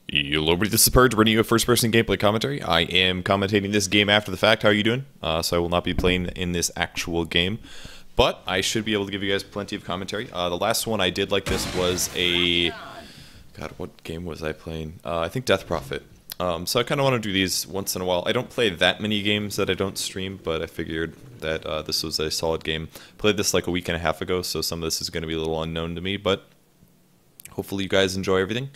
Hello everybody, this is Purge, bringing you a first-person gameplay commentary. I am commentating this game after the fact. How are you doing? So I will not be playing in this actual game, but I should be able to give you guys plenty of commentary. The last one I did like this was a... God, what game was I playing? I think Death Prophet. So I kind of want to do these once in a while. I don't play that many games that I don't stream, but I figured that this was a solid game. Played this like a week and a half ago, so some of this is going to be a little unknown to me, but hopefully you guys enjoy everything.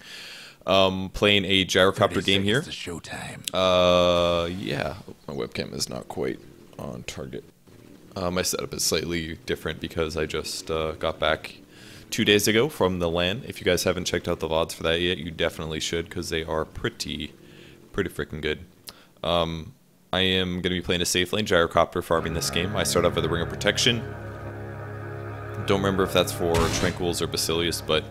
Playing a Gyrocopter game here. Showtime. Yeah, my webcam is not quite on target. My setup is slightly different because I just got back 2 days ago from the LAN. If you guys haven't checked out the VODs for that yet, you definitely should because they are pretty freaking good. I am going to be playing a safe lane Gyrocopter farming this game. I start off with a Ring of Protection. Don't remember if that's for Tranquils or Basilius, but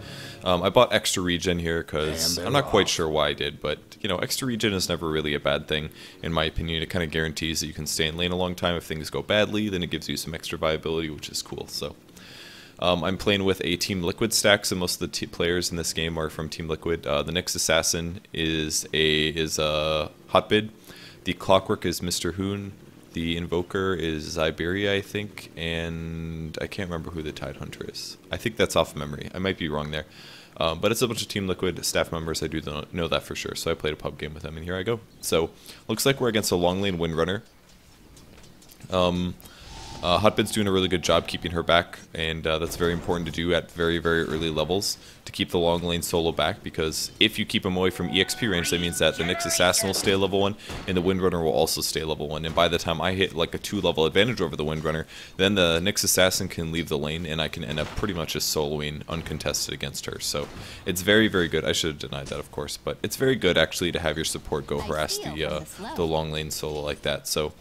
I bought extra regen here because I'm not quite sure why I did, but you know, extra regen is never really a bad thing in my opinion. It kind of guarantees that you can stay in lane a long time. If things go badly, then it gives you some extra viability, which is cool. So I'm playing with a Team Liquid stack, so most of the players in this game are from Team Liquid. The Nyx Assassin is a Hotbid. The Clockwork is Mr. Hoon. The Invoker is Iberia, I think, and I can't remember who the Tidehunter is. I think that's off memory. I might be wrong there. But it's a bunch of Team Liquid staff members. I do know that for sure. So I played a pub game with them, and here I go. So looks like we're against a long lane Windrunner. Hotbid's doing a really good job keeping her back, and that's very important to do at very early levels to keep the long lane solo back, because if you keep him away from EXP range, that means that the Nyx Assassin will stay level 1 and the Windrunner will also stay level 1, and by the time I hit like a 2-level advantage over the Windrunner, then the Nyx Assassin can leave the lane and I can end up pretty much just soloing uncontested against her. So it's very good. I should have denied that, of course, but it's very good actually to have your support go harass the long lane solo like that. So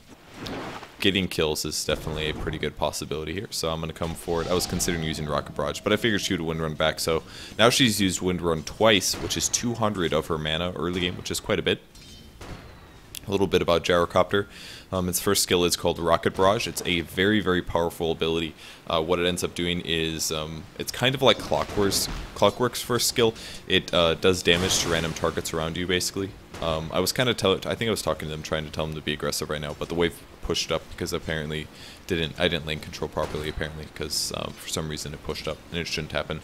getting kills is definitely a pretty good possibility here. So I'm going to come forward. I was considering using Rocket Barrage, but I figured she would Windrun back. So now she's used Windrun twice, which is 200 of her mana early game, which is quite a bit. A little bit about Gyrocopter. Its first skill is called Rocket Barrage. It's a very powerful ability. What it ends up doing is, it's kind of like Clockwork's first skill. It does damage to random targets around you, basically. I was kind of I think I was talking to them, trying to tell them to be aggressive right now, but the wave pushed up because apparently I didn't lane control properly, apparently, because for some reason it pushed up and it shouldn't happen.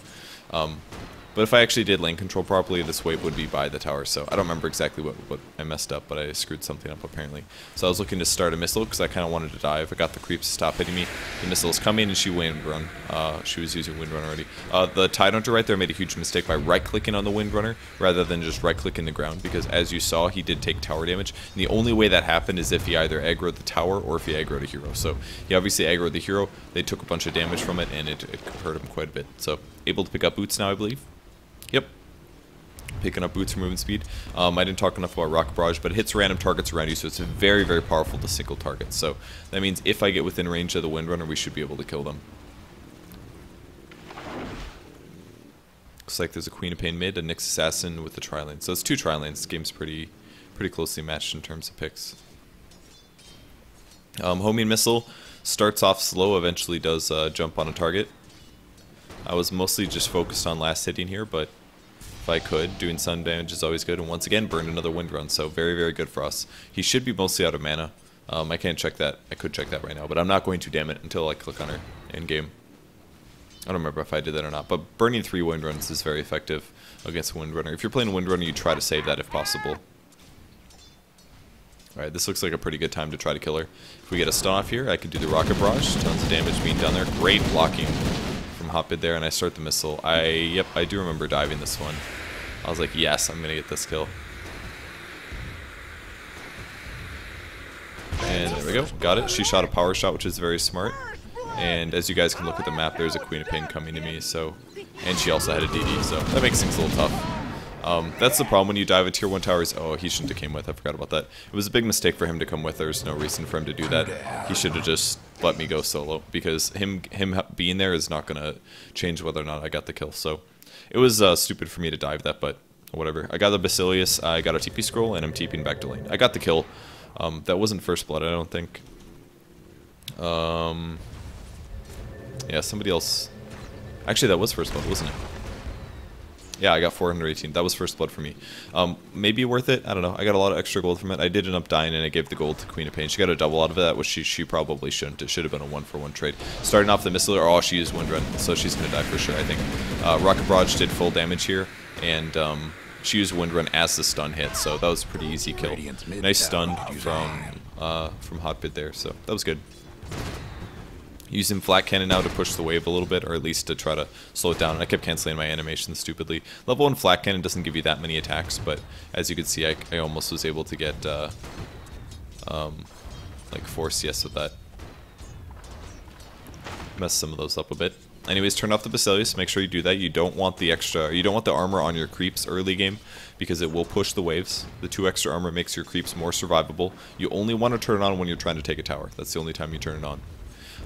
But if I actually did lane control properly, this wave would be by the tower. So I don't remember exactly what I messed up, but I screwed something up apparently. So I was looking to start a missile because I kind of wanted to dive. I got the creeps to stop hitting me. The missile is coming and she Windrun. She was using Windrun already. The Tidehunter right there made a huge mistake by right-clicking on the Windrunner rather than just right-clicking the ground, because as you saw, he did take tower damage. And the only way that happened is if he either aggroed the tower or if he aggroed a hero. So he obviously aggroed the hero. They took a bunch of damage from it and it hurt him quite a bit. So able to pick up boots now, I believe. Yep. Picking up boots for movement speed. I didn't talk enough about Rocket Barrage, but it hits random targets around you, so it's very powerful to single target. So that means if I get within range of the Windrunner, we should be able to kill them. Looks like there's a Queen of Pain mid, a Nyx Assassin with the tri-lane. So it's 2 tri-lanes. This game's pretty closely matched in terms of picks. Homing Missile starts off slow, eventually does jump on a target. I was mostly just focused on last hitting here, but if I could, doing sun damage is always good. And once again, burned another Windrun, so very good for us. He should be mostly out of mana. I can't check that. I could check that right now, but I'm not going to, damn it, until I click on her in game. I don't remember if I did that or not, but burning 3 Windruns is very effective against a Windrunner. If you're playing Windrunner, you try to save that if possible. Alright, this looks like a pretty good time to try to kill her. If we get a stun off here, I could do the Rocket Barrage. Tons of damage being done there. Great blocking from Hotbid there, and I start the missile. Yep, I do remember diving this one. I was like, yes, I'm gonna get this kill. And there we go, got it. She shot a power shot, which is very smart. And as you guys can look at the map, there's a Queen of Pain coming to me, so... And she also had a DD, so that makes things a little tough. That's the problem when you dive at tier 1 towers. Oh, he shouldn't have came with, I forgot about that. It was a big mistake for him to come with. There's no reason for him to do that. He should have just let me go solo, because him being there is not going to change whether or not I got the kill. So it was stupid for me to dive that, but whatever. I got the Basilius, I got a TP scroll, and I'm TPing back to lane. I got the kill. That wasn't first blood, I don't think. Yeah, somebody else... Actually, that was first blood, wasn't it? Yeah, I got 418. That was first blood for me. Maybe worth it. I don't know. I got a lot of extra gold from it. I did end up dying, and I gave the gold to Queen of Pain. She got a double out of that, which she probably shouldn't. It should have been a 1-for-1 trade. Starting off the missile, oh, she used Wind Run, so she's going to die for sure, I think. Rocket Barrage did full damage here, and she used Wind Run as the stun hit, so that was a pretty easy kill. Nice stun from Hotbit there, so that was good. Using Flat Cannon now to push the wave a little bit, or at least to try to slow it down. I kept canceling my animation stupidly. Level 1 Flat Cannon doesn't give you that many attacks, but as you can see, I almost was able to get like 4 CS with that. Messed some of those up a bit. Anyways, turn off the Basilius. Make sure you do that. You don't want the armor on your creeps early game because it will push the waves. The 2 extra armor makes your creeps more survivable. You only want to turn it on when you're trying to take a tower. That's the only time you turn it on.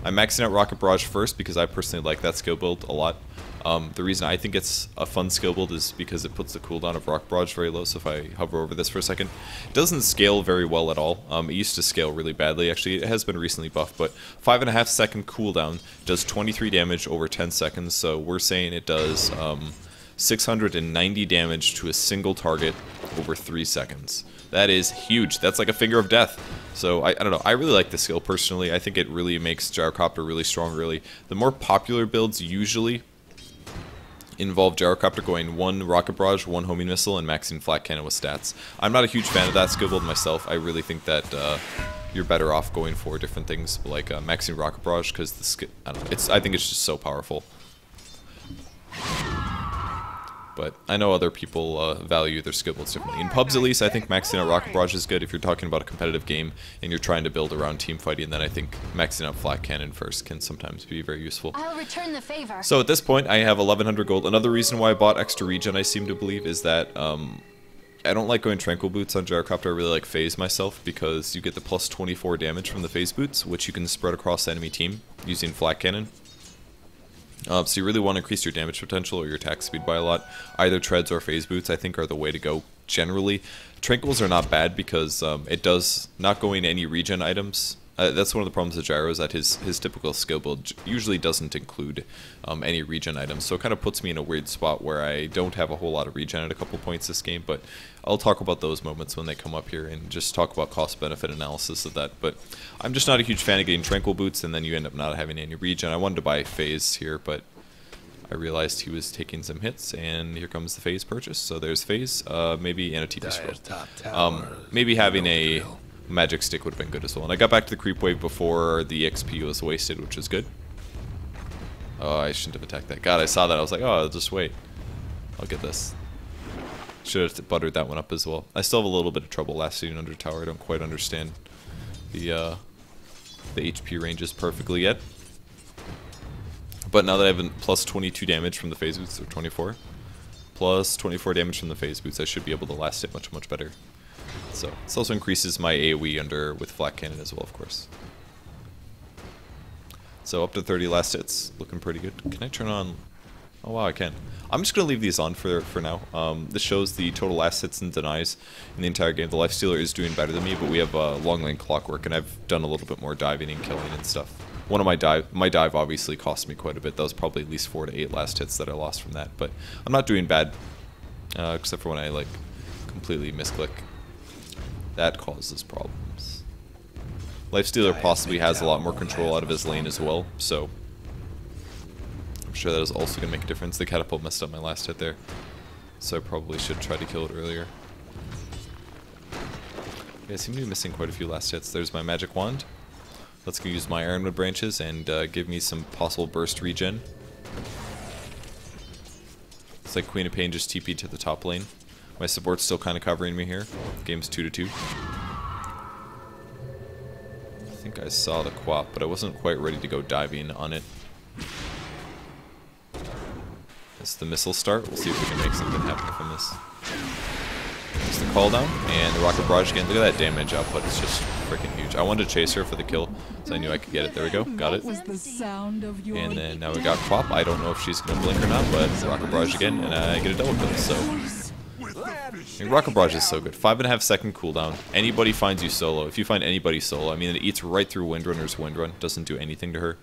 I'm maxing out Rocket Barrage first because I personally like that skill build a lot. The reason I think it's a fun skill build is because it puts the cooldown of Rocket Barrage very low, so if I hover over this for a second. It doesn't scale very well at all. It used to scale really badly, actually. It has been recently buffed, but 5.5 second cooldown does 23 damage over 10 seconds, so we're saying it does 690 damage to a single target over 3 seconds. That is huge. That's like a finger of death. So I don't know. I really like the skill personally. I think it really makes Gyrocopter really strong. Really, the more popular builds usually involve Gyrocopter going 1 Rocket Barrage, 1 Homing Missile, and maxing Flat Cannon with stats. I'm not a huge fan of that skill build myself. I really think that you're better off going for different things like maxing Rocket Barrage because the skill. I don't know. I think it's just so powerful. But I know other people value their skill builds differently. In pubs, at least, I think maxing out Rocket Barrage is good if you're talking about a competitive game and you're trying to build around team fighting. And then I think maxing out Flat Cannon first can sometimes be very useful. I'll return the favor. So at this point, I have 1100 gold. Another reason why I bought extra regen, I seem to believe, is that I don't like going Tranquil Boots on Gyrocopter. I really like Phase myself because you get the plus 24 damage from the Phase Boots, which you can spread across the enemy team using Flat Cannon. So you really want to increase your damage potential or your attack speed by a lot. Either Treads or Phase Boots I think are the way to go generally. Tranquils are not bad because it does not going any regen items. That's one of the problems with Gyro is that his typical skill build usually doesn't include any regen items. So it kind of puts me in a weird spot where I don't have a whole lot of regen at a couple points this game. But I'll talk about those moments when they come up here and just talk about cost-benefit analysis of that. But I'm just not a huge fan of getting Tranquil Boots and then you end up not having any regen. I wanted to buy Phase here, but I realized he was taking some hits, and here comes the Phase purchase. So there's Phase, maybe and a TP scroll. Maybe having a magic stick would have been good as well. And I got back to the creep wave before the XP was wasted, which was good. Oh, I shouldn't have attacked that. God, I saw that. I was like, oh, I'll just wait. I'll get this. Should have buttered that one up as well. I still have a little bit of trouble last season under tower. I don't quite understand the HP ranges perfectly yet. But now that I have a plus 22 damage from the Phase Boots, or 24, plus 24 damage from the Phase Boots, I should be able to last it much, much better. So this also increases my AoE with Flat Cannon as well, of course. So up to 30 last hits, looking pretty good. Can I turn on? Oh wow, I can. I'm just gonna leave these on for now. This shows the total last hits and denies in the entire game. The Lifestealer is doing better than me, but we have long lane clockwork, and I've done a little bit more diving and killing and stuff. One of my dive obviously cost me quite a bit. That was probably at least 4 to 8 last hits that I lost from that. But I'm not doing bad, except for when I like completely misclick. That causes problems. Lifestealer possibly has a lot more control out of his lane as well, so I'm sure that is also going to make a difference. The catapult messed up my last hit there, so I probably should try to kill it earlier. Yeah, I seem to be missing quite a few last hits. There's my magic wand. Let's go use my Ironwood branches and give me some possible burst regen. It's like Queen of Pain just TP'd to the top lane. My support's still kind of covering me here. Game's 2-2. I think I saw the Quap, but I wasn't quite ready to go diving on it. It's the missile start. We'll see if we can make something happen from this. It's the call down and the Rocket Barrage again. Look at that damage output. It's just freaking huge. I wanted to chase her for the kill, so I knew I could get it. There we go. Got it. And then now we got Quap. I don't know if she's going to blink or not, but Rocket Barrage again, and I get a double kill. So Rocket Barrage is so good. 5.5 second cooldown. Anybody finds you solo. If you find anybody solo, I mean, it eats right through Windrunner's Windrun. Doesn't do anything to her.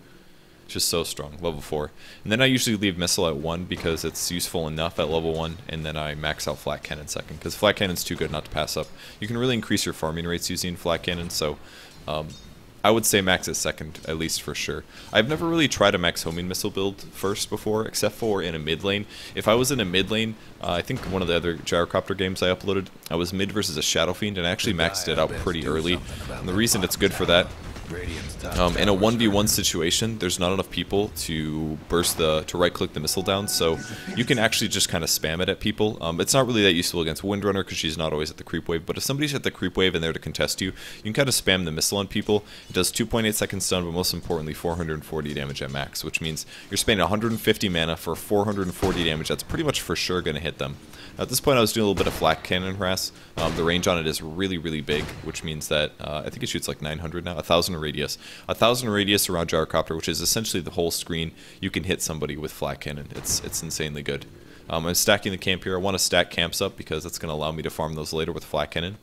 Just so strong, level 4. And then I usually leave missile at 1 because it's useful enough at level 1, and then I max out flat cannon second, because flat cannon's too good not to pass up. You can really increase your farming rates using flat cannon, so I would say max it second, at least for sure. I've never really tried a max homing missile build first before, except for in a mid lane. If I was in a mid lane, I think one of the other Gyrocopter games I uploaded, I was mid versus a Shadow Fiend, and I actually maxed it out pretty early. And the reason it's good for that, in a 1v1 situation, there's not enough people to right-click the missile down, so you can actually just kind of spam it at people. It's not really that useful against Windrunner because she's not always at the creep wave, but if somebody's at the creep wave and they're to contest you, you can kind of spam the missile on people. It does 2.8 seconds stun, but most importantly 440 damage at max, which means you're spending 150 mana for 440 damage. That's pretty much for sure going to hit them. At this point I was doing a little bit of flat cannon harass. The range on it is really, really big, which means that I think it shoots like 900 now, 1,000 radius. 1,000 radius around Gyrocopter, which is essentially the whole screen. You can hit somebody with flat cannon. It's insanely good. I'm stacking the camp here. I want to stack camps up because that's going to allow me to farm those later with flat cannon.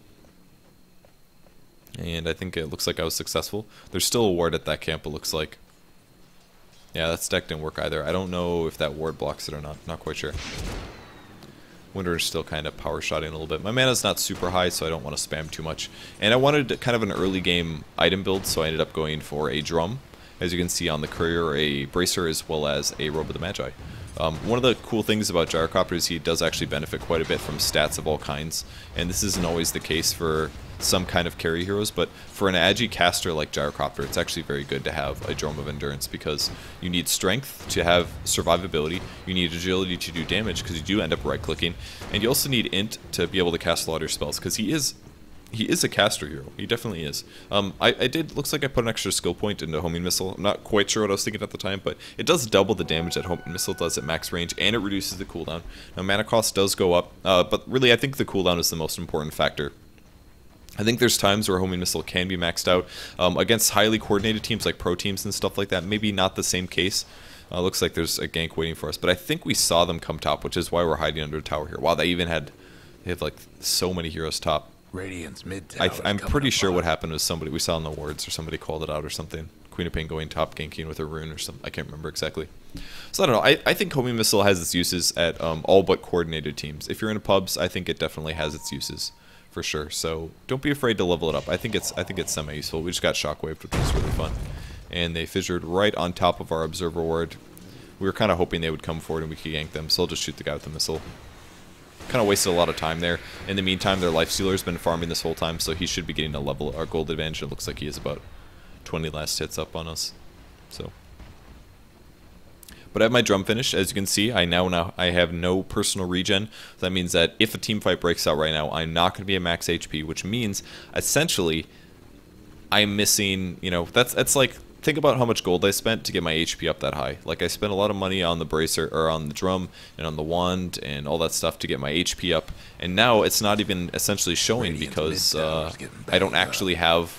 And I think it looks like I was successful. There's still a ward at that camp, it looks like. Yeah, that stack didn't work either. I don't know if that ward blocks it or not. Not quite sure. Winter's still kind of power shotting a little bit. My mana's not super high, so I don't want to spam too much. And I wanted kind of an early game item build, so I ended up going for a drum, as you can see on the courier, a bracer, as well as a robe of the Magi. One of the cool things about Gyrocopter is he does actually benefit quite a bit from stats of all kinds, and this isn't always the case for some kind of carry heroes, but for an agi caster like Gyrocopter, it's actually very good to have a Drum of Endurance because you need strength to have survivability, you need agility to do damage because you do end up right-clicking, and you also need int to be able to cast a lot of your spells because he is a caster hero. He definitely is. Looks like I put an extra skill point into Homing Missile. I'm not quite sure what I was thinking at the time, but it does double the damage that Homing Missile does at max range, and it reduces the cooldown. Now, mana cost does go up, but really I think the cooldown is the most important factor. I think there's times where Homing Missile can be maxed out. Against highly coordinated teams like pro teams and stuff like that, maybe not the same case. Looks like there's a gank waiting for us, but I think we saw them come top, which is why we're hiding under a tower here. Wow, they have like so many heroes top. Radiant's mid I'm pretty sure what happened was somebody, we saw in the wards, or somebody called it out or something. Queen of Pain going top, ganking with a rune or something. I can't remember exactly. So I don't know. I think Homing Missile has its uses at all but coordinated teams. If you're in pubs, I think it definitely has its uses. For sure, so don't be afraid to level it up. I think it's semi-useful. We just got shockwaved, which was really fun. And they fissured right on top of our observer ward. We were kind of hoping they would come forward and we could gank them, so I'll just shoot the guy with the missile. Kind of wasted a lot of time there. In the meantime, their Lifestealer's been farming this whole time, so he should be getting our gold advantage. It looks like he is about 20 last hits up on us. So. But I have my drum finish, as you can see. I have no personal regen. So that means that if a team fight breaks out right now, I'm not going to be at max HP, which means essentially I'm missing, that's like, think about how much gold I spent to get my HP up that high. Like I spent a lot of money on the bracer, or on the drum and on the wand and all that stuff to get my HP up, and now it's not even essentially showing because I don't actually have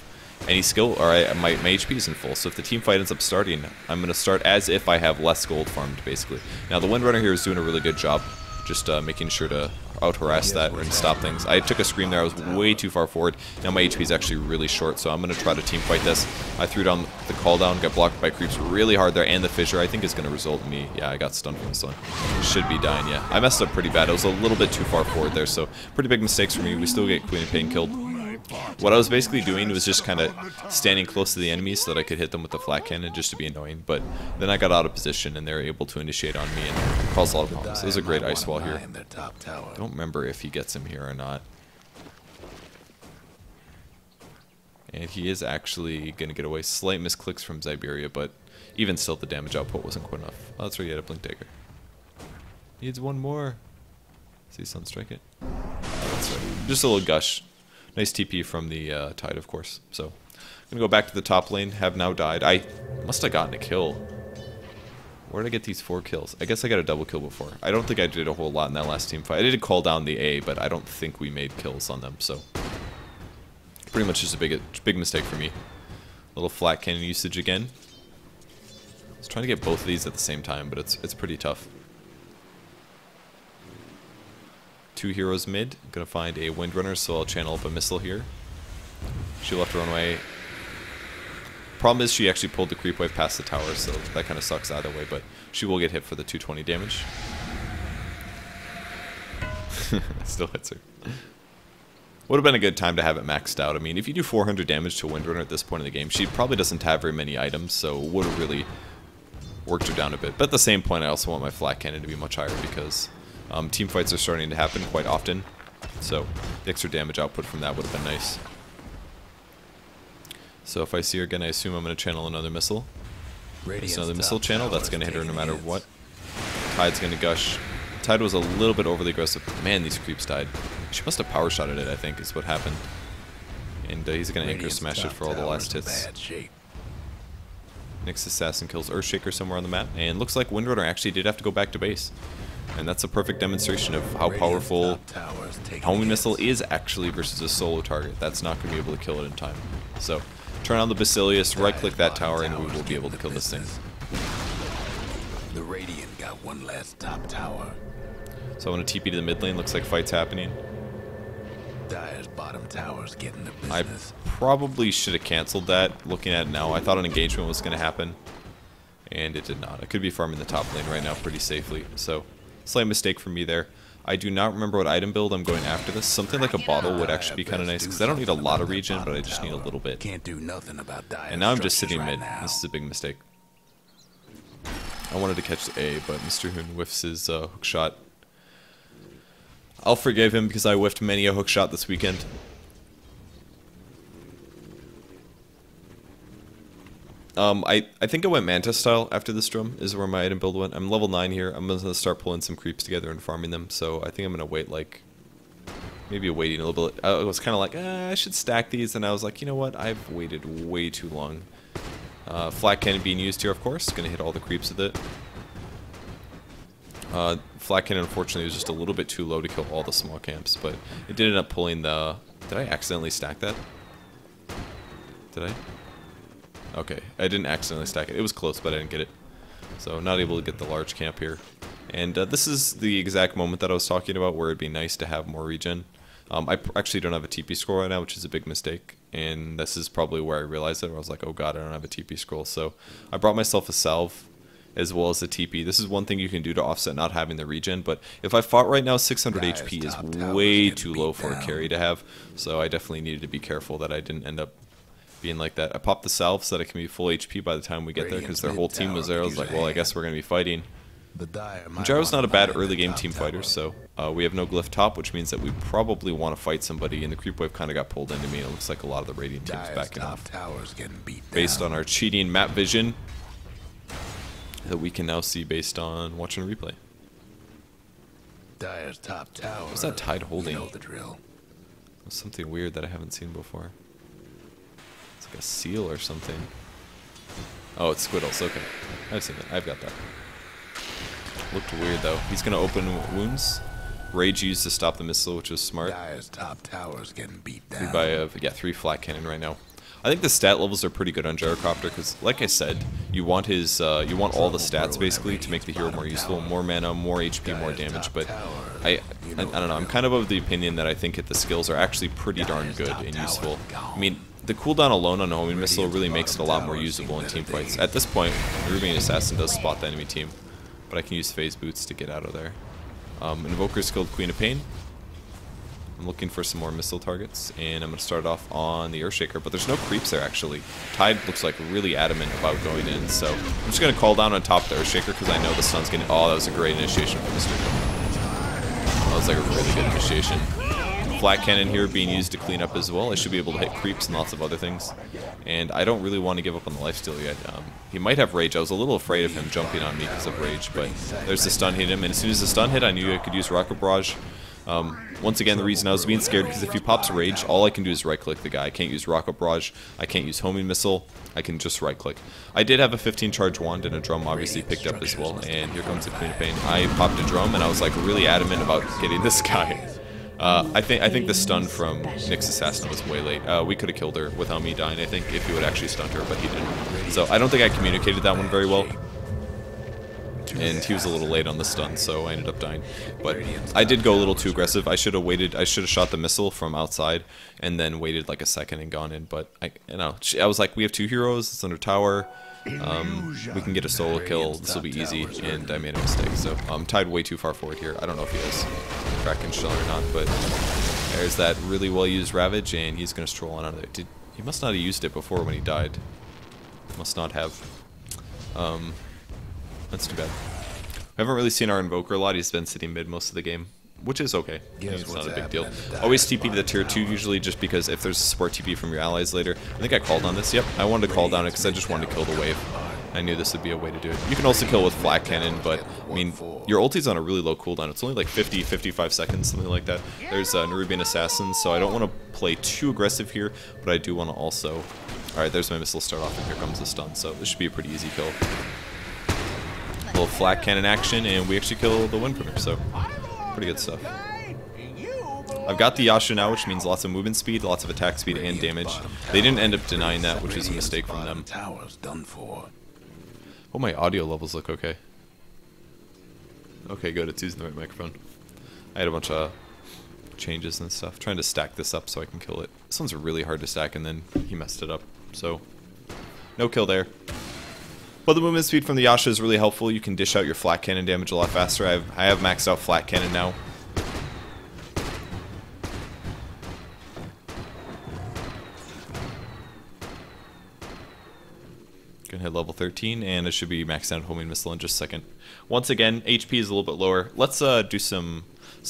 any skill, or my HP isn't full. So if the team fight ends up starting, I'm going to start as if I have less gold farmed, basically. Now the Windrunner here is doing a really good job, just making sure to out-harass that and stop things. I took a scream there, I was way too far forward. Now my HP is actually really short, so I'm going to try to team fight this. I threw down the call down, got blocked by creeps really hard there, and the fissure I think is going to result in me. Yeah, I got stunned from this one. Should be dying, yeah. I messed up pretty bad. I was a little bit too far forward there, so pretty big mistakes for me. We still get Queen of Pain killed. What I was basically doing was just kind of standing close to the enemies so that I could hit them with the flat cannon just to be annoying, but then I got out of position and they were able to initiate on me and cause a lot of problems. There's a great ice wall here. Don't remember if he gets him here or not. And he is actually going to get away. Slight misclicks from Zyberia, but even still the damage output wasn't quite enough. Oh, that's right, he had a Blink Dagger. Needs one more. See Sunstrike it? Oh, that's right. Just a little gush. Nice TP from the Tide, of course. So, I'm going to go back to the top lane. Have now died. I must have gotten a kill. Where did I get these 4 kills? I guess I got a double kill before. I don't think I did a whole lot in that last team fight. I did call down the A, but I don't think we made kills on them. So, pretty much just a big mistake for me. A little flat cannon usage again. I was trying to get both of these at the same time, but it's pretty tough. 2 heroes mid. I'm gonna find a Windrunner, so I'll channel up a missile here. She left her own way. Problem is she actually pulled the creep wave past the tower, so that kind of sucks either way, but she will get hit for the 220 damage. Still hits her. Would have been a good time to have it maxed out. I mean, if you do 400 damage to a Windrunner at this point in the game, she probably doesn't have very many items, so it would have really worked her down a bit. But at the same point, I also want my flat cannon to be much higher because team fights are starting to happen quite often. So the extra damage output from that would have been nice. So if I see her again, I assume I'm going to channel another missile. It's another missile channel. That's going to hit her no matter what. Tide's going to gush. Tide was a little bit overly aggressive. Man, these creeps died. She must have power shotted it, I think, is what happened. And he's going to anchor smash it for all the last hits. Nyx Assassin kills Earthshaker somewhere on the map. And looks like Windrunner actually did have to go back to base. And that's a perfect demonstration of how powerful homing missile is actually versus a solo target. That's not going to be able to kill it in time. So turn on the Basilius, right-click that tower, and we will be able to kill this thing. The Radiant got one last top tower. So I want to TP to the mid lane. Looks like fight's happening. Dire's bottom tower's getting the business. I probably should have canceled that. Looking at it now, I thought an engagement was going to happen, and it did not. I could be farming the top lane right now pretty safely. So slight mistake from me there. I do not remember what item build I'm going after this. Something like a bottle would actually be kind of nice because I don't need a lot of regen, but I just need a little bit. Can't do nothing about Dire. And now I'm just sitting mid. This is a big mistake. I wanted to catch the A, but Mr. Hoon whiffs his hook shot. I'll forgive him because I whiffed many a hook shot this weekend. I think I went Manta style after this drum is where my item build went. I'm level 9 here. I'm going to start pulling some creeps together and farming them. So I think I'm going to wait like, maybe waiting a little bit. I was kind of like, I should stack these. And I was like, you know what? I've waited way too long. Flat cannon being used here, of course. Going to hit all the creeps with it. Flat cannon, unfortunately, was just a little bit too low to kill all the small camps. But it did end up pulling the... Did I accidentally stack that? Did I? Okay, I didn't accidentally stack it. It was close, but I didn't get it. So not able to get the large camp here. And this is the exact moment that I was talking about where it'd be nice to have more regen. I actually don't have a TP scroll right now, which is a big mistake. And this is probably where I realized it, where I was like, oh god, I don't have a TP scroll. So I brought myself a salve as well as a TP. This is one thing you can do to offset not having the regen. But if I fought right now, 600 HP is way too low for a carry to have. So I definitely needed to be careful that I didn't end up being like that. I popped the salve so that it can be full HP by the time we get there because their whole team was there. I was like, well, I guess we're going to be fighting. Gyro's not a bad early game team fighter, so we have no glyph top, which means that we probably want to fight somebody, and the creep wave kind of got pulled into me. It looks like a lot of the Radiant team's backing off. Based on our cheating map vision that we can now see based on watching a replay. Dire's top tower. What's that Tide holding? You know the drill. Something weird that I haven't seen before. It's like a seal or something. Oh, it's Squiddles. Okay. I've seen it. I've got that. Looked weird, though. He's going to open wounds. Rage used to stop the missile, which was smart. Dire's top tower's getting beat down. 3 flat cannon right now. I think the stat levels are pretty good on Gyrocopter because, like I said, you want his, you want all the stats basically to make the hero more useful, more mana, more HP, more damage. But I don't know. I'm kind of the opinion that I think the skills are actually pretty darn good and useful. I mean, the cooldown alone on a homing missile really makes it a lot more usable in team fights. At this point, the Rubian Assassin does spot the enemy team, but I can use phase boots to get out of there. Invoker's killed Queen of Pain. I'm looking for some more missile targets, and I'm going to start off on the Earthshaker, but there's no creeps there, actually. Tide looks like really adamant about going in, so I'm just going to call down on top of the Earthshaker because I know the stun's getting... Oh, that was a great initiation from Mr. That was like a really good initiation. Flat cannon here being used to clean up as well. I should be able to hit creeps and lots of other things. And I don't really want to give up on the lifesteal yet. He might have rage. I was a little afraid of him jumping on me because of rage, but there's the stun hit him, and as soon as the stun hit, I knew I could use Rocket Barrage. Once again, the reason I was being scared because if he pops rage, all I can do is right-click the guy. I can't use Rocket Barrage. I can't use Homing Missile. I can just right-click. I did have a 15-charge wand, and a drum obviously picked up as well. And here comes the Queen of Pain. I popped a drum, and I was like really adamant about getting this guy. I think the stun from Nyx Assassin was way late. We could have killed her without me dying, I think, if he would actually stunned her, but he didn't. So I don't think I communicated that one very well. and he was a little late on the stun, so I ended up dying. But I did go a little too aggressive. I should have waited. I should have shot the missile from outside and then waited like a second and gone in. But I was like, we have 2 heroes. It's under tower. We can get a solo kill. This will be easy, and I made a mistake. So I'm tied way too far forward here. I don't know if he has Kraken shell or not, but there's that really well used Ravage, and he's gonna stroll on out of there. He must not have used it before when he died. Must not have. That's too bad. We haven't really seen our Invoker a lot. He's been sitting mid most of the game, which is okay. It's not a big deal. Always TP to the tier 2 usually, just because if there's a support TP from your allies later. I think I called on this. Yep, I wanted to call down it because I just wanted to kill the wave. I knew this would be a way to do it. You can also kill with Flat Cannon, but I mean, your ulti's on a really low cooldown. It's only like 50, 55 seconds, something like that. There's Nerubian Assassin, so I don't want to play too aggressive here, but I do want to also... Alright, there's my missile start off, and here comes the stun, so this should be a pretty easy kill. A little Flat Cannon action, and we actually kill the win premier, so pretty good stuff. I've got the Yasha now, which means lots of movement speed, lots of attack speed, and damage. They didn't end up denying that, which is a mistake from them. Oh, my audio levels look okay. Okay, good, it's using the right microphone. I had a bunch of changes and stuff, trying to stack this up so I can kill it. This one's really hard to stack, and then he messed it up, so no kill there. But the movement speed from the Yasha is really helpful. You can dish out your Flat Cannon damage a lot faster. I have maxed out Flat Cannon now. Gonna hit level 13, and it should be maxed out homing missile in just a second. Once again, HP is a little bit lower. Let's do some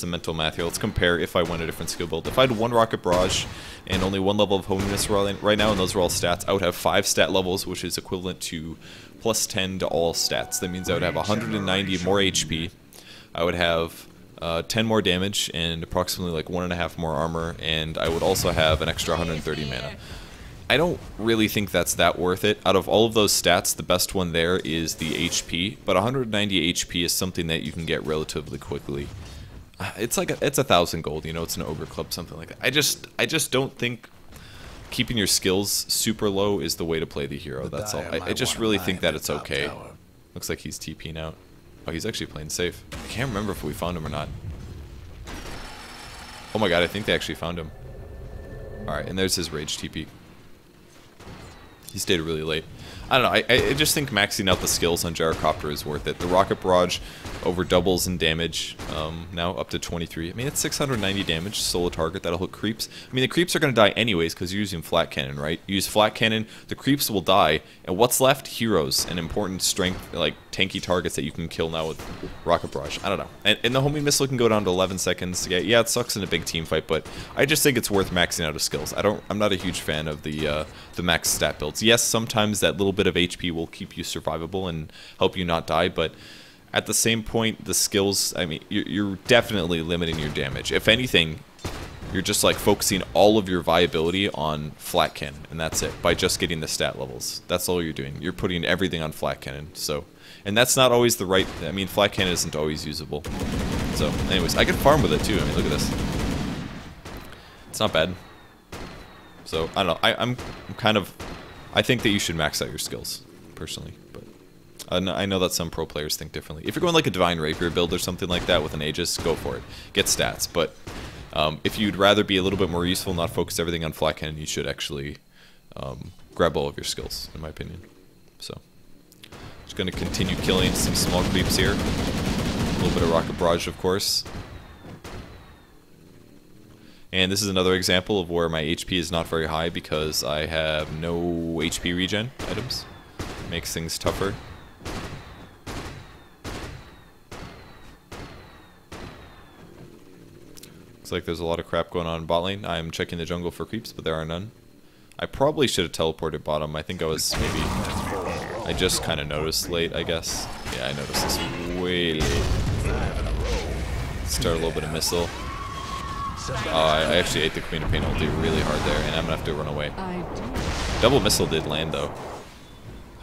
mental math here. Let's compare if I went a different skill build. If I had 1 Rocket Barrage and only 1 level of homing missile right now, and those are all stats, I would have 5 stat levels, which is equivalent to plus 10 to all stats. That means I would have 190 more HP. I would have 10 more damage and approximately like 1.5 more armor, and I would also have an extra 130 mana. I don't really think that's that worth it. Out of all of those stats, the best one there is the HP, but 190 HP is something that you can get relatively quickly. It's like it's 1,000 gold, you know, it's an ogre club, something like that. I just don't think keeping your skills super low is the way to play the hero. That's all. I just really think that it's okay. Looks like he's TPing out. Oh, he's actually playing safe. I can't remember if we found him or not. Oh my god, I think they actually found him. Alright, and there's his rage TP. He stayed really late. I don't know, I just think maxing out the skills on Gyrocopter is worth it. The Rocket Barrage over doubles in damage, now up to 23. I mean, it's 690 damage, solo target, that'll hit creeps. I mean, the creeps are going to die anyways because you're using Flat Cannon, right? You use Flat Cannon, the creeps will die, and what's left? Heroes and important strength, like tanky targets that you can kill now with Rocket Barrage. I don't know. And the homing missile can go down to 11 seconds to get. Yeah, it sucks in a big team fight, but I just think it's worth maxing out his skills. I'm not a huge fan of the max stat builds. Yes, sometimes that little bit of HP will keep you survivable and help you not die, but at the same point, the skills, I mean, you're definitely limiting your damage. If anything, you're just like focusing all of your viability on Flat Cannon, and that's it, by just getting the stat levels. That's all you're doing. You're putting everything on Flat Cannon, so, and that's not always the right, I mean, Flat Cannon isn't always usable. So, anyways, I can farm with it too. I mean, look at this. It's not bad. So, I don't know, I'm kind of, I think that you should max out your skills, personally, but I know that some pro players think differently. If you're going like a Divine Rapier build or something like that with an Aegis, go for it. Get stats, but if you'd rather be a little bit more useful, not focus everything on Flat Cannon, you should actually grab all of your skills, in my opinion. So, just going to continue killing some small creeps here. A little bit of Rocket Barrage, of course. And this is another example of where my HP is not very high because I have no HP regen items. Makes things tougher. Looks like there's a lot of crap going on in bot lane. I'm checking the jungle for creeps, but there are none. I probably should have teleported bottom. I think I was maybe... I just kind of noticed late, I guess. Yeah, I noticed this way late. Start a little bit of missile. I actually ate the Queen of Pain ulti really hard there, and I'm gonna have to run away. Double missile did land though.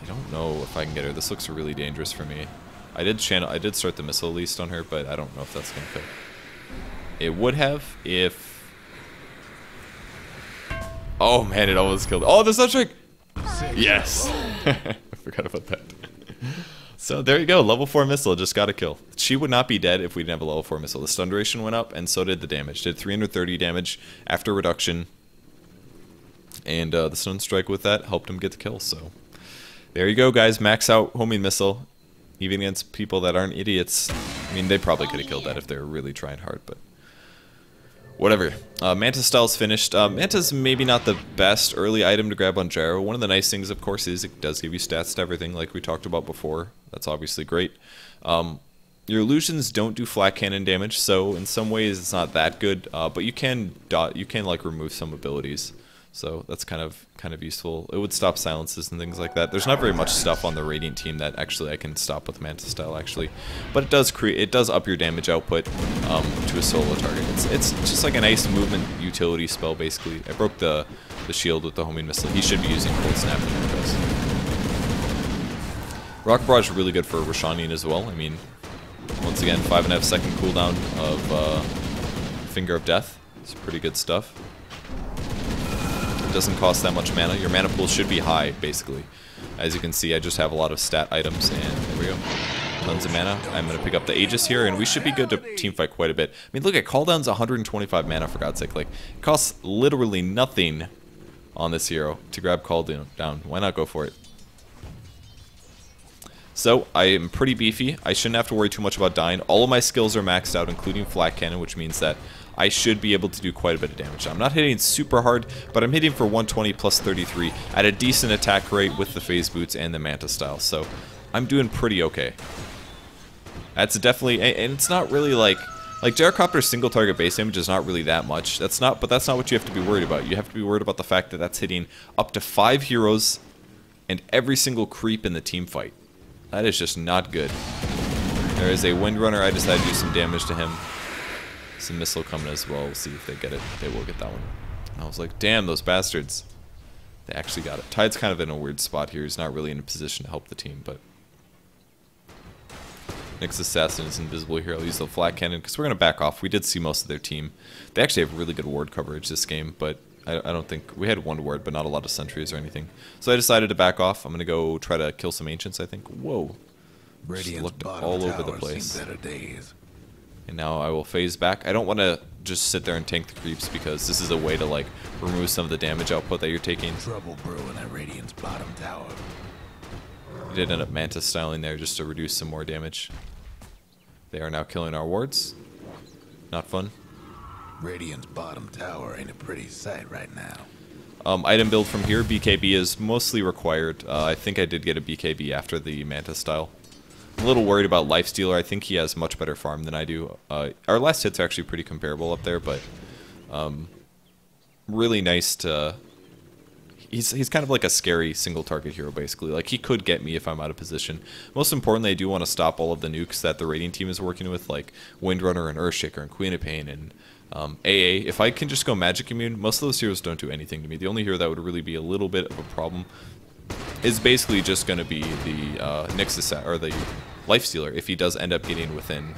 I don't know if I can get her. This looks really dangerous for me. I did start the missile at least on her, but I don't know if that's gonna cook. It would have if. Oh man, it almost killed. Oh, the Sunstrike! Yes! I forgot about that. So there you go, level 4 missile just got a kill. She would not be dead if we didn't have a level 4 missile. The stun duration went up, and so did the damage. Did 330 damage after reduction, and the stun strike with that helped him get the kill. So there you go, guys. Max out homing missile, even against people that aren't idiots. I mean, they probably could have killed that if they were really trying hard, but whatever. Manta style's finished. Manta's maybe not the best early item to grab on Gyro. One of the nice things, of course, is it does give you stats to everything, like we talked about before. That's obviously great. Your illusions don't do flat cannon damage, so in some ways it's not that good. But you can like remove some abilities, so that's kind of useful. It would stop silences and things like that. There's not very much stuff on the Radiant team that actually I can stop with Manta style actually, but it does up your damage output to a solo target. It's just like a nice movement utility spell basically. I broke the shield with the homing missile. He should be using cold snap in there. Rocket Barrage is really good for Roshanian as well. I mean, once again, 5.5 second cooldown of Finger of Death. It's pretty good stuff. It doesn't cost that much mana. Your mana pool should be high, basically. As you can see, I just have a lot of stat items, and there we go. Tons of mana. I'm going to pick up the Aegis here, and we should be good to teamfight quite a bit. I mean, look at cooldown's 125 mana, for God's sake. Like, it costs literally nothing on this hero to grab cooldown. Why not go for it? So, I am pretty beefy. I shouldn't have to worry too much about dying. All of my skills are maxed out, including Flat Cannon, which means that I should be able to do quite a bit of damage. I'm not hitting super hard, but I'm hitting for 120 plus 33 at a decent attack rate with the phase boots and the Manta style. So, I'm doing pretty okay. That's definitely, and it's not really like Gyrocopter's single target base damage is not really that much. But that's not what you have to be worried about. You have to be worried about the fact that that's hitting up to 5 heroes and every single creep in the team fight. That is just not good. There is a Windrunner. I decided to do some damage to him. Some missile coming as well. We'll see if they get it. They will get that one. And I was like, damn, those bastards. They actually got it. Tide's kind of in a weird spot here. He's not really in a position to help the team, but Nyx Assassin is invisible here. I'll use the flat cannon because we're going to back off. We did see most of their team. They actually have really good ward coverage this game, but I don't think... We had one ward, but not a lot of sentries or anything. So I decided to back off. I'm going to go try to kill some Ancients, I think. Whoa. Just looked all over the place. And now I will phase back. I don't want to just sit there and tank the creeps because this is a way to, like, remove some of the damage output that you're taking. Trouble brewing at Radiant's bottom tower. I did end up Manta styling there just to reduce some more damage. They are now killing our wards. Not fun. Radiant's bottom tower ain't a pretty sight right now. Item build from here, BKB is mostly required. I think I did get a BKB after the Manta style. I'm a little worried about Lifestealer. I think he has much better farm than I do. Our last hits are actually pretty comparable up there, but really nice to... He's kind of like a scary single target hero, basically. Like, he could get me if I'm out of position. Most importantly, I do want to stop all of the nukes that the Radiant team is working with, like Windrunner and Earthshaker and Queen of Pain and AA. If I can just go Magic Immune, most of those heroes don't do anything to me. The only hero that would really be a little bit of a problem is basically just going to be the Nyx or the Lifestealer. If he does end up getting within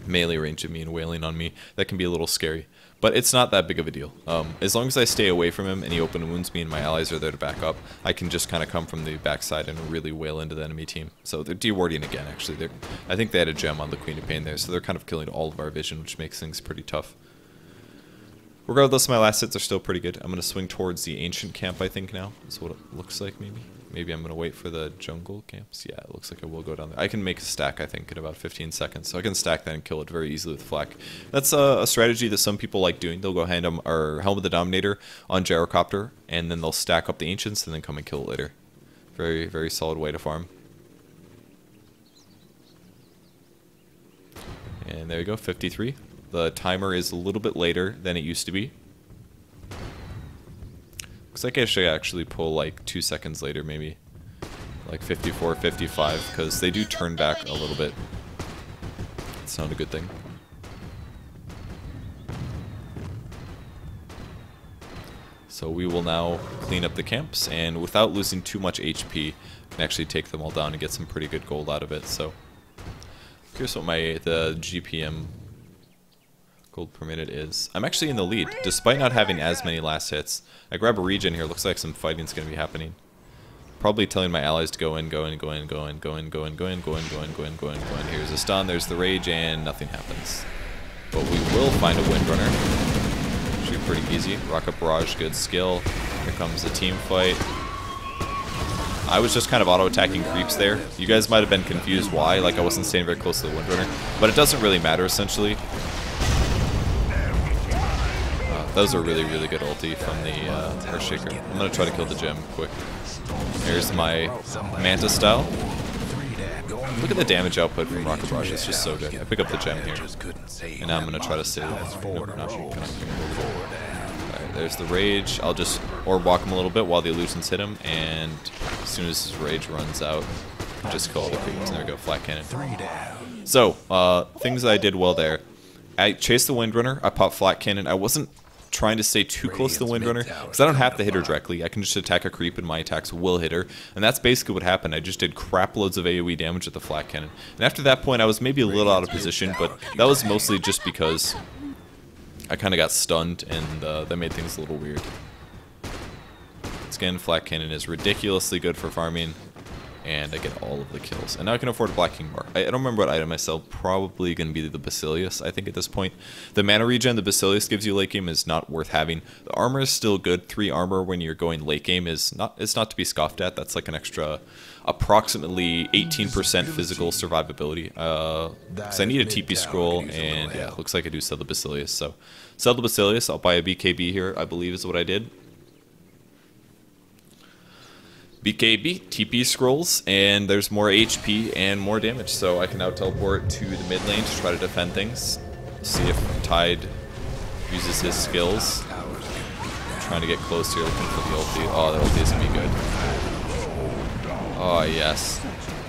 melee range of me and wailing on me, that can be a little scary. But it's not that big of a deal. As long as I stay away from him and he open wounds me and my allies are there to back up, I can just kind of come from the backside and really wail into the enemy team. So they're dewarding again, actually. I think they had a gem on the Queen of Pain there, so they're kind of killing all of our vision, which makes things pretty tough. Regardless, my last hits are still pretty good. I'm going to swing towards the Ancient camp, I think, now. That's what it looks like, maybe. Maybe I'm going to wait for the jungle camps. Yeah, it looks like I will go down there. I can make a stack, I think, in about 15 seconds. So I can stack that and kill it very easily with Flak. That's a strategy that some people like doing. They'll go Helm of the Dominator on Gyrocopter, and then they'll stack up the Ancients and then come and kill it later. Very, very solid way to farm. And there you go, 53. The timer is a little bit later than it used to be. Looks like I should actually pull like 2 seconds later, maybe. Like 54, 55, because they do turn back a little bit. It's not a good thing. So we will now clean up the camps, and without losing too much HP, can actually take them all down and get some pretty good gold out of it. So here's what the GPM gold per minute is. I'm actually in the lead, despite not having as many last hits. I grab a regen here, looks like some fighting's going to be happening. probably telling my allies to go in, go in, go in, go in, go in, go in, go in, go in, go in, go in, go in, go in. Here's a stun, there's the rage, and nothing happens. But we will find a Windrunner. Should be pretty easy. Rocket Barrage, good skill. Here comes the team fight. I was just kind of auto-attacking creeps there. You guys might have been confused why, like I wasn't staying very close to the Windrunner. But it doesn't really matter, essentially. That was a really, really good ulti from the Earthshaker. I'm going to try to kill the gem quick. There's my Manta style. Look at the damage output from Rocket Barrage, it's just so good. I pick up the gem here. And now I'm going to try to save it. Nope, not. Alright, there's the rage. I'll just orb walk him a little bit while the illusions hit him, and as soon as his rage runs out, just kill all the creeps. And there we go, flat cannon. So, things that I did well there. I chased the Windrunner, I popped flat cannon. I wasn't trying to stay too close to the Windrunner, because I don't have to hit her directly. I can just attack a creep and my attacks will hit her. And that's basically what happened. I just did crap loads of AoE damage with the flat cannon. And after that point, I was maybe a little out of position, but that was mostly just because I kind of got stunned, and that made things a little weird. Again, flat cannon is ridiculously good for farming, and I get all of the kills. And now I can afford a Black King bar. I don't remember what item I sell. Probably going to be the Basilius, I think, at this point. The mana regen the Basilius gives you late game is not worth having. The armor is still good. 3 armor when you're going late game is not, it's not to be scoffed at. That's like an extra approximately 18% physical survivability. Because I need a TP scroll, and yeah, looks like I do sell the Basilius. So, sell the Basilius. I'll buy a BKB here, I believe is what I did. BKB, TP scrolls, and there's more HP and more damage, so I can now teleport to the mid lane to try to defend things. See if Tide uses his skills. I'm trying to get close here, looking for the ulti. Oh, the ulti is going to be good. Oh, yes.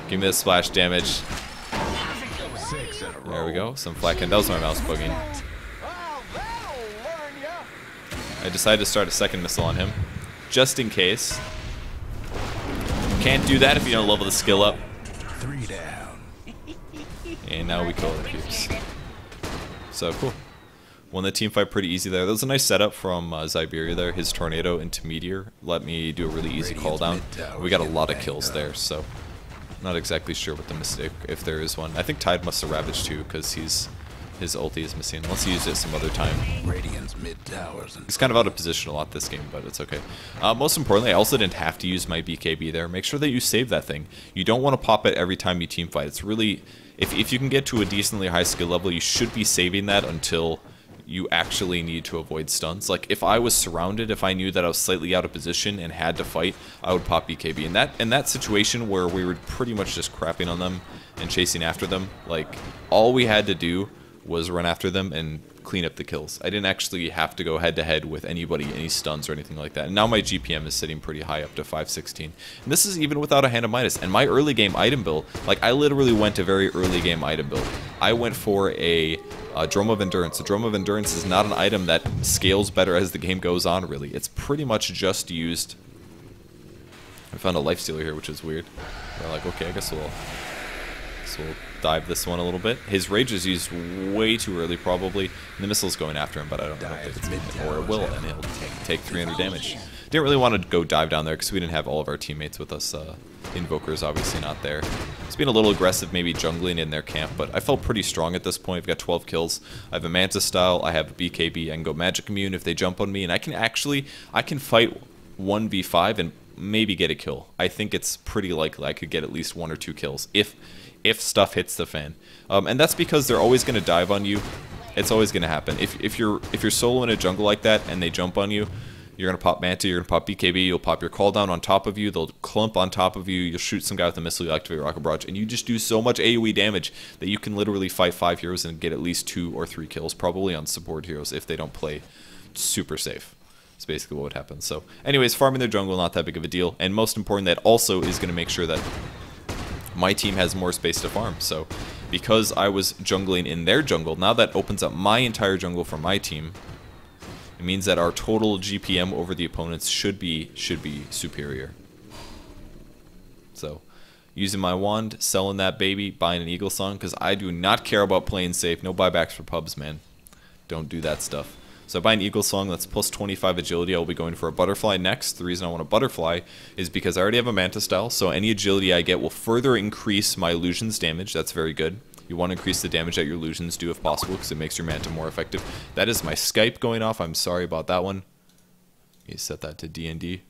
Give me the splash damage. There we go, some flat cannon. That was my mouse bugging. I decided to start a second missile on him, just in case. Can't do that if you don't level the skill up. 3 down. And now we kill the creeps. So cool. Won the team fight pretty easy there. That was a nice setup from Zyberia there. His tornado into meteor let me do a really easy call down. We got a lot of kills there, so not exactly sure what the mistake, if there is one. I think Tide must have ravaged too, because his ulti is missing, unless he used it some other time. He's kind of out of position a lot this game, but it's okay. Most importantly, I also didn't have to use my BKB there. Make sure that you save that thing. You don't want to pop it every time you team fight. It's really, if you can get to a decently high skill level, you should be saving that until you actually need to avoid stuns. Like, if I was surrounded, if I knew that I was slightly out of position and had to fight, I would pop BKB. In that situation where we were pretty much just crapping on them and chasing after them, like, all we had to do was run after them and clean up the kills. I didn't actually have to go head-to-head with anybody, any stuns or anything like that. And now my GPM is sitting pretty high, up to 516. And this is even without a Hand of Midas. And my early game item build, like, I literally went a very early game item build. I went for a Drum of Endurance. The Drum of Endurance is not an item that scales better as the game goes on, really. It's pretty much just used... I found a Lifestealer here, which is weird. We're like, okay, I guess we'll dive this one a little bit. His rage is used way too early, probably. And the missile's going after him, but I don't think it's going, or it will, and he'll take 300 damage. Didn't really want to go dive down there because we didn't have all of our teammates with us. Invoker's obviously not there. It's been a little aggressive, maybe jungling in their camp, but I felt pretty strong at this point. I've got 12 kills. I have a Manta style. I have a BKB. I can go Magic Immune if they jump on me, and I can fight 1v5 and maybe get a kill. I think it's pretty likely I could get at least 1 or 2 kills if stuff hits the fan. And that's because they're always going to dive on you. It's always going to happen. If you're solo in a jungle like that and they jump on you, you're going to pop Manta, you're going to pop BKB, you'll pop your call down on top of you, they'll clump on top of you, you'll shoot some guy with a missile, you activate Rocket Barrage, and you just do so much AoE damage that you can literally fight 5 heroes and get at least 2 or 3 kills, probably on support heroes if they don't play super safe. That's basically what would happen. So anyways, farming their jungle, not that big of a deal. And most important, that also is going to make sure that my team has more space to farm. So because I was jungling in their jungle, now that opens up my entire jungle for my team. It means that our total GPM over the opponents should be superior. So using my wand, selling that baby, buying an Eagle Song, because I do not care about playing safe. No buybacks for pubs, man. Don't do that stuff. So I buy an Eagle Song, that's plus 25 agility. I'll be going for a Butterfly next. The reason I want a Butterfly is because I already have a Manta style, so any agility I get will further increase my illusions damage. That's very good. You want to increase the damage that your illusions do if possible, because it makes your Manta more effective. That is my Skype going off. I'm sorry about that one. You set that to D&D.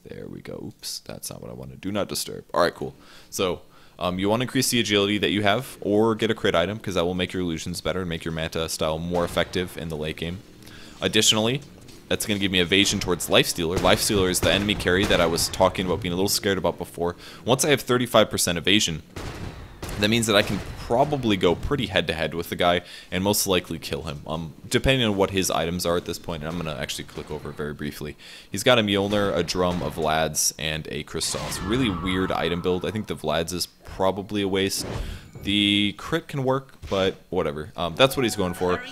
There we go. Oops, that's not what I wanted. Do not disturb. Alright, cool. So, you want to increase the agility that you have, or get a crit item, because that will make your illusions better and make your Manta style more effective in the late game. Additionally, that's going to give me evasion towards Lifestealer. Lifestealer is the enemy carry that I was talking about being a little scared about before. Once I have 35% evasion, that means that I can probably go pretty head-to-head with the guy and most likely kill him, depending on what his items are at this point. And I'm going to actually click over very briefly. He's got a Mjolnir, a Drum, a Vlad's, and a Crystal. It's a really weird item build. I think the Vlad's is probably a waste. The crit can work, but whatever. That's what he's going for.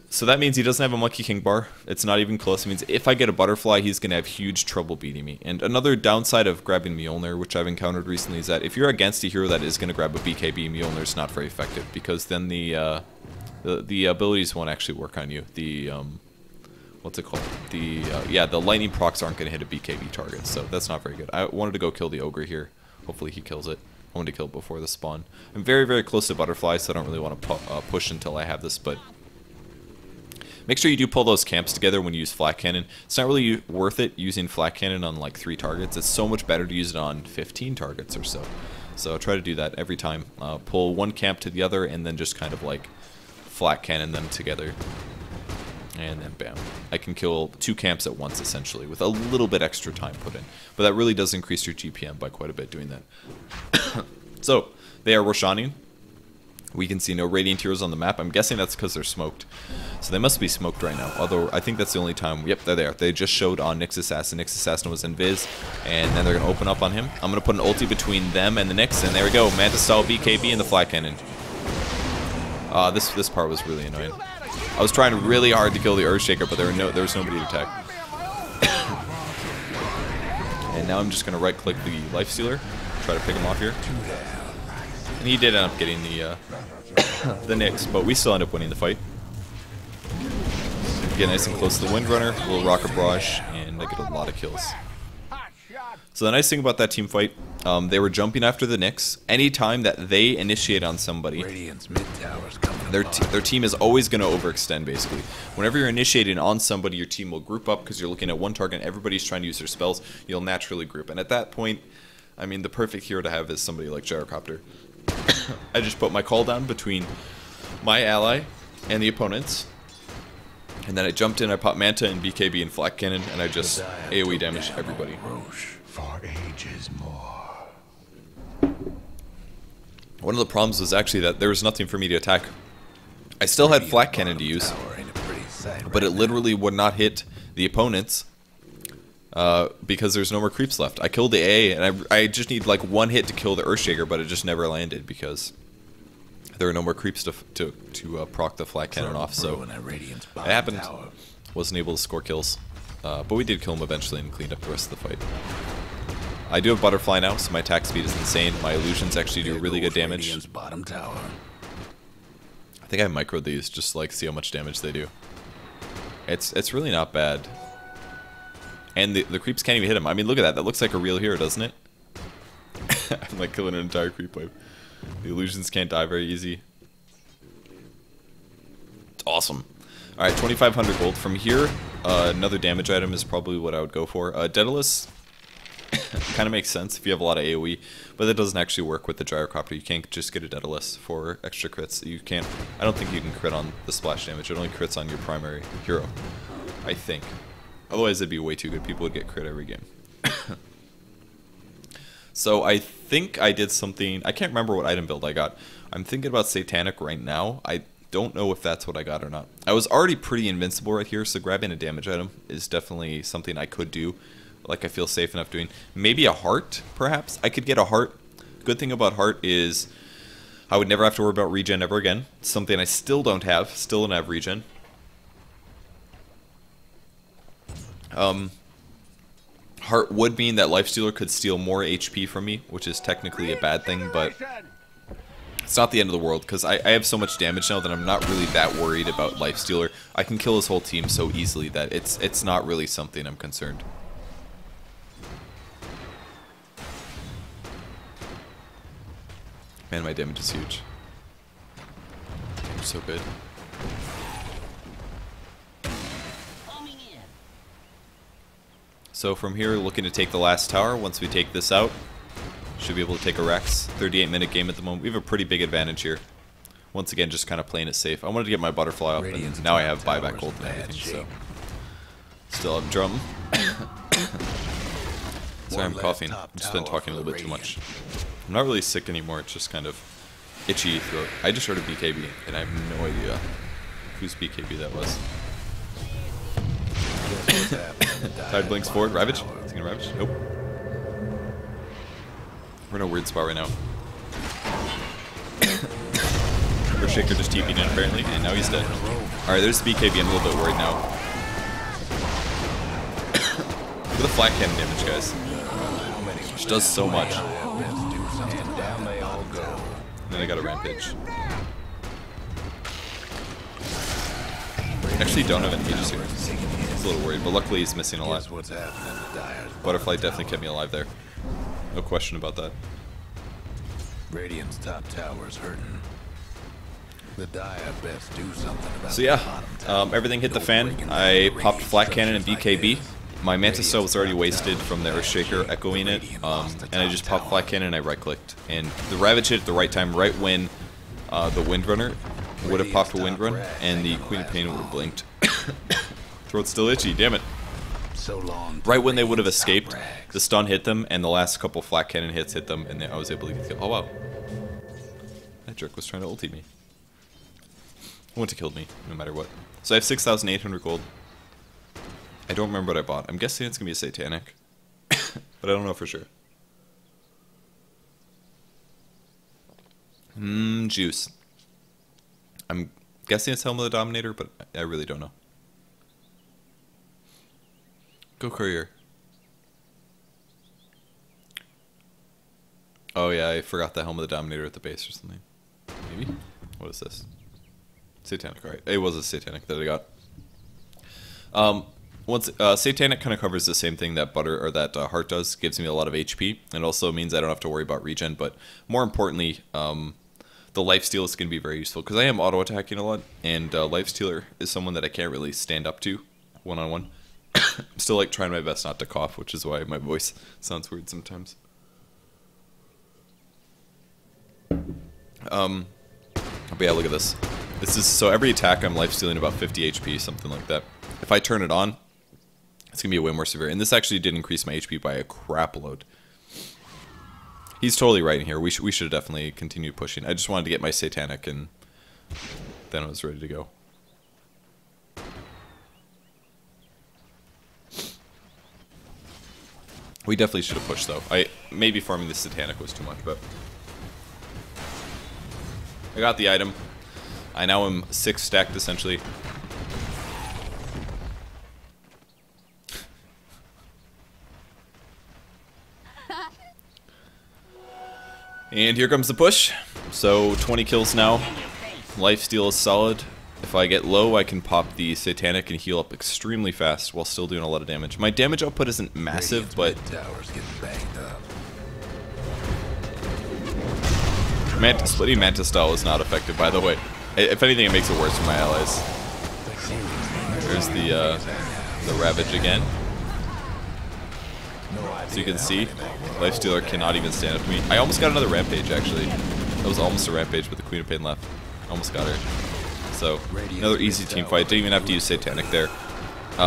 So that means he doesn't have a Monkey King bar. It's not even close. It means if I get a Butterfly, he's going to have huge trouble beating me. And another downside of grabbing Mjolnir, which I've encountered recently, is that if you're against a hero that is going to grab a BKB, Mjolnir's not very effective, because then the abilities won't actually work on you. The what's it called? Yeah, the lightning procs aren't going to hit a BKB target, so that's not very good. I wanted to go kill the ogre here. Hopefully he kills it. I wanted to kill it before the spawn. I'm very, very close to Butterfly, so I don't really want to push until I have this, but make sure you do pull those camps together when you use Flat Cannon. It's not really worth it using Flat Cannon on like 3 targets. It's so much better to use it on 15 targets or so. So try to do that every time. Pull one camp to the other and then just kind of like Flat Cannon them together. And then bam. I can kill 2 camps at once essentially with a little bit extra time put in. But that really does increase your GPM by quite a bit doing that. So they are Roshaning. We can see no Radiant Heroes on the map. I'm guessing that's because they're smoked. So they must be smoked right now. Although, I think that's the only time... Yep, they're there. They just showed on Nyx Assassin. Nyx Assassin was invis. And then they're going to open up on him. I'm going to put an ulti between them and the Nyx. And there we go. Manta style BKB and the Flat Cannon. This part was really annoying. I was trying really hard to kill the Earthshaker, but there was nobody to attack. And now I'm just going to right-click the Lifestealer. Try to pick him off here. And he did end up getting the Nyx, but we still end up winning the fight. Get nice and close to the Windrunner, a little Rocket Barrage, and I get a lot of kills. So the nice thing about that team fight, they were jumping after the Nyx. Anytime that they initiate on somebody, their team is always going to overextend, basically. Whenever you're initiating on somebody, your team will group up because you're looking at one target and everybody's trying to use their spells. You'll naturally group. And at that point, I mean, the perfect hero to have is somebody like Gyrocopter. I just put my call down between my ally and the opponents, and then I jumped in, I popped Manta and BKB and Flat Cannon, and I just AoE damaged everybody. For ages more. One of the problems was actually that there was nothing for me to attack. I still had Flat Cannon to use, but it literally would not hit the opponents because there's no more creeps left. I killed the AA, and I just need like one hit to kill the Earthshaker, but it just never landed because there were no more creeps to proc the Flat Cannon off. So it happened. Wasn't able to score kills, but we did kill him eventually and cleaned up the rest of the fight. I do have Butterfly now, so my attack speed is insane. My illusions actually do really good damage. Bottom tower. I think I microed these just to like see how much damage they do. It's really not bad. And the creeps can't even hit him. I mean, look at that. That looks like a real hero, doesn't it? I'm like killing an entire creep wave. The illusions can't die very easy. It's awesome. Alright, 2,500 gold. From here, another damage item is probably what I would go for. Daedalus kind of makes sense if you have a lot of AoE, but that doesn't actually work with the Gyrocopter. You can't just get a Daedalus for extra crits. You can't. I don't think you can crit on the splash damage. It only crits on your primary hero, I think. Otherwise, it'd be way too good. People would get crit every game. So I think I did something. I can't remember what item build I got. I'm thinking about Satanic right now. I don't know if that's what I got or not. I was already pretty invincible right here, so grabbing a damage item is definitely something I could do. Like I feel safe enough doing. Maybe a heart, perhaps? I could get a heart. Good thing about heart is I would never have to worry about regen ever again. It's something I still don't have. Still don't have regen. Heart would mean that Lifestealer could steal more HP from me, which is technically a bad thing, but It's not the end of the world, because I have so much damage now that I'm not really that worried about Lifestealer. I can kill his whole team so easily that it's not really something I'm concerned. Man, my damage is huge. So good. So from here, looking to take the last tower. Once we take this out, should be able to take a Rex. 38-minute game at the moment. We have a pretty big advantage here. Once again, just kind of playing it safe. I wanted to get my butterfly up, and now I have buyback hold and everything, so... Still have drum. Sorry, I'm coughing. I've just been talking a little bit too much. I'm not really sick anymore, it's just kind of itchy throat. I just heard a BKB, and I have no idea whose BKB that was. Tide blinks forward. Ravage? Is he gonna Ravage? Nope. We're in a weird spot right now. Shaker just TP'd in apparently, and now he's dead. Alright, there's the BKB. I'm a little bit worried now. Look at the flat cannon damage, guys. Which does so much. And then I got a rampage. Actually don't have any mages here. I was a little worried, but luckily he's missing a lot. Butterfly definitely kept me alive there. No question about that. Radiant's top tower's hurting. The Dire best do something about so yeah, everything hit the fan. I popped flat cannon and BKB. My Mantis Cell was already wasted from the Earthshaker echoing it, and I just popped flat cannon and I right-clicked. And the Ravage hit at the right time, right when the Windrunner would have popped a Windrun, and the Queen of Pain would have blinked. Throat's still itchy, damn it. Right when they would have escaped, the stun hit them, and the last couple flat cannon hits hit them, and then I was able to get the kill. Oh wow. That jerk was trying to ulti me. He wouldn't have killed me, no matter what. So I have 6,800 gold. I don't remember what I bought. I'm guessing it's going to be a Satanic. But I don't know for sure. Juice. I'm guessing it's Helm of the Dominator, but I really don't know. Go Courier. Oh yeah, I forgot the Helm of the Dominator at the base or something. Maybe? What is this? Satanic, alright. It was a Satanic that I got. Satanic kind of covers the same thing that Heart does. Gives me a lot of HP, and also means I don't have to worry about regen, but more importantly, the lifesteal is going to be very useful, because I am auto-attacking a lot, and lifestealer is someone that I can't really stand up to one-on-one. I'm still like trying my best not to cough, which is why my voice sounds weird sometimes. But yeah, look at this. This is so every attack I'm lifestealing about 50 HP, something like that. If I turn it on, it's gonna be way more severe. And this actually did increase my HP by a crap load. He's totally right in here. We should definitely continue pushing. I just wanted to get my Satanic, and then I was ready to go. We definitely should have pushed though. Maybe farming the Satanic was too much, but I got the item. I now am 6 stacked essentially. And here comes the push. So 20 kills now. Lifesteal is solid. If I get low, I can pop the Satanic and heal up extremely fast while still doing a lot of damage. My damage output isn't massive, but splitting Mantis style is not effective, by the way. If anything, it makes it worse for my allies. There's the Ravage again. So you can see, Lifestealer cannot even stand up to me. I almost got another Rampage, actually. That was almost a Rampage with the Queen of Pain left. Almost got her. So, another easy team fight. Didn't even have to use Satanic there.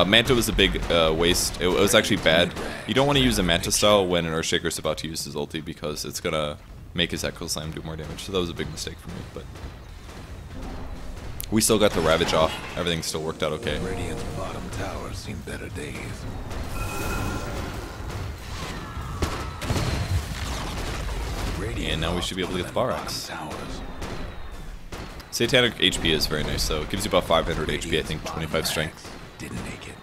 Manta was a big waste. It was actually bad. You don't want to use a Manta style when an Earthshaker is about to use his ulti, because it's going to make his Echo Slam do more damage. So that was a big mistake for me, but we still got the Ravage off. Everything still worked out okay. Radiant's bottom tower seen better days. And now we should be able to get the Barax. Satanic HP is very nice, though. It gives you about 500 HP, I think, 25 strength. Didn't make it.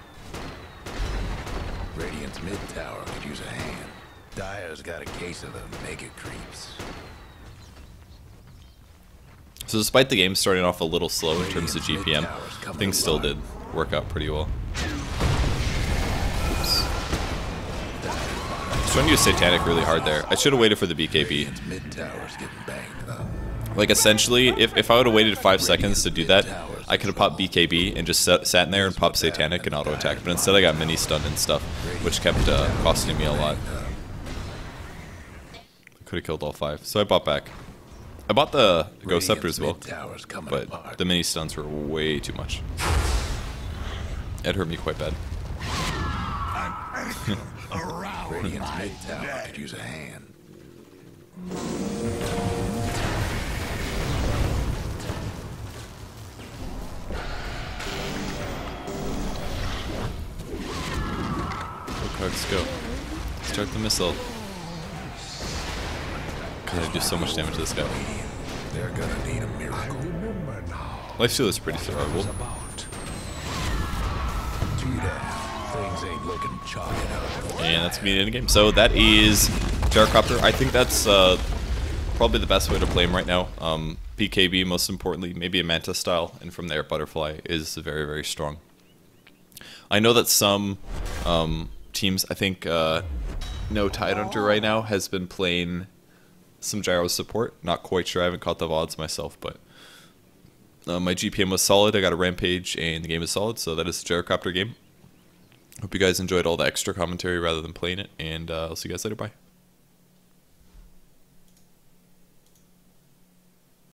Radiant's mid tower could use a hand. Dire's got a case of the mega creeps. So despite the game starting off a little slow in terms of GPM, things still did work out pretty well. Oops. I was trying to use Satanic really hard there. I should have waited for the BKB. Like, essentially, if I would have waited 5 seconds to do that, I could have popped BKB and just sat in there and popped Satanic and auto-attack. But instead I got mini-stun and stuff, which kept costing me a lot. I could have killed all 5. So I bought back. I bought the Ghost Scepter as well, but the mini-stuns were way too much. It hurt me quite bad. Radiant's mid tower could use a hand. Let's go. Start the missile. God, I do so much damage to this guy. They're gonna need a miracle. Lifesteal is pretty survivable. Things ain't looking chalky up. And that's gonna be the end of the game. So that is Gyrocopter. I think that's probably the best way to play him right now. BKB, most importantly, maybe a Manta style, and from there Butterfly is very, very strong. I know that some teams, I think No Tidehunter right now has been playing some Gyro support. Not quite sure, I haven't caught the VODs myself, but my GPM was solid. I got a Rampage and the game is solid, so that is the Gyrocopter game. Hope you guys enjoyed all the extra commentary rather than playing it, and I'll see you guys later. Bye.